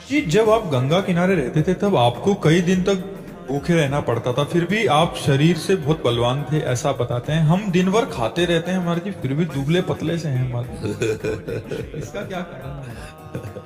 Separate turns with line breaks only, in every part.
जी, जब आप गंगा किनारे रहते थे तब आपको कई दिन तक भूखे रहना पड़ता था, फिर भी आप शरीर से बहुत बलवान थे ऐसा बताते हैं। हम दिन भर खाते रहते हैं हमारे जी, फिर भी दुबले पतले से हैं हमारे। इसका क्या कारण है?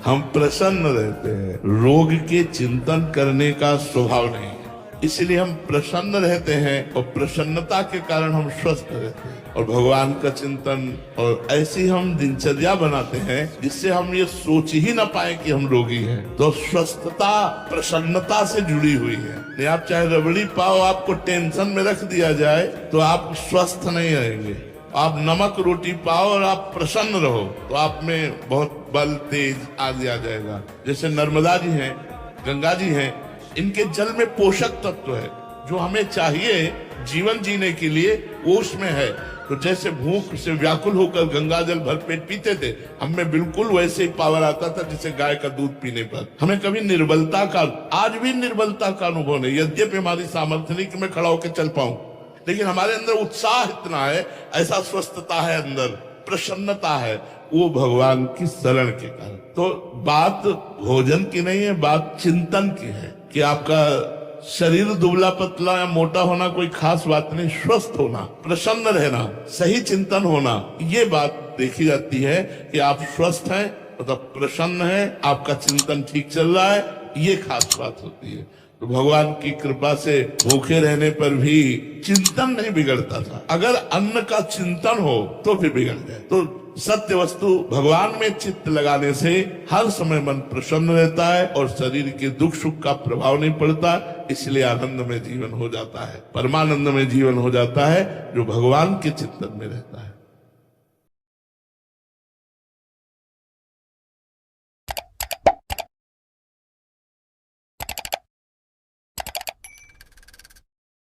हम प्रसन्न रहते हैं, रोग के चिंतन करने का स्वभाव नहीं है, इसलिए हम प्रसन्न रहते हैं और प्रसन्नता के कारण हम स्वस्थ रहते हैं और भगवान का चिंतन और ऐसी हम दिनचर्या बनाते हैं जिससे हम ये सोच ही ना पाए कि हम रोगी हैं। तो स्वस्थता प्रसन्नता से जुड़ी हुई है। नहीं, आप चाहे रबड़ी पाओ, आपको टेंशन में रख दिया जाए तो आप स्वस्थ नहीं रहेंगे। आप नमक रोटी पाओ और आप प्रसन्न रहो तो आप में बहुत बल तेज आदि आ जाएगा। जैसे नर्मदा जी हैं, गंगा जी हैं, इनके जल में पोषक तत्व है जो हमें चाहिए जीवन जीने के लिए, वो उसमें है। तो जैसे भूख से व्याकुल होकर गंगा जल भरपेट पीते थे, हमें बिल्कुल वैसे ही पावर आता था जैसे गाय का दूध पीने पर। हमें कभी निर्बलता का, आज भी निर्बलता का अनुभव नहीं। यद्यपि हमारी सामर्थ्य नहीं कि मैं खड़ा होकर चल पाऊं, लेकिन हमारे अंदर उत्साह इतना है, ऐसा स्वस्थता है अंदर, प्रसन्नता है, वो भगवान की शरण के कारण। तो बात भोजन की नहीं है, बात चिंतन की है कि आपका शरीर दुबला पतला या मोटा होना कोई खास बात नहीं। स्वस्थ होना, प्रसन्न रहना, सही चिंतन होना, ये बात देखी जाती है कि आप स्वस्थ हैं, मतलब प्रसन्न हैं, आपका चिंतन ठीक चल रहा है, ये खास बात होती है। तो भगवान की कृपा से भूखे रहने पर भी चिंतन नहीं बिगड़ता था। अगर अन्न का चिंतन हो तो फिर बिगड़ जाए। तो सत्य वस्तु भगवान में चित्त लगाने से हर समय मन प्रसन्न रहता है और शरीर के दुख सुख का प्रभाव नहीं पड़ता, इसलिए आनंद में जीवन हो जाता है, परमानंद में जीवन हो जाता है जो भगवान के चिंतन में रहता है।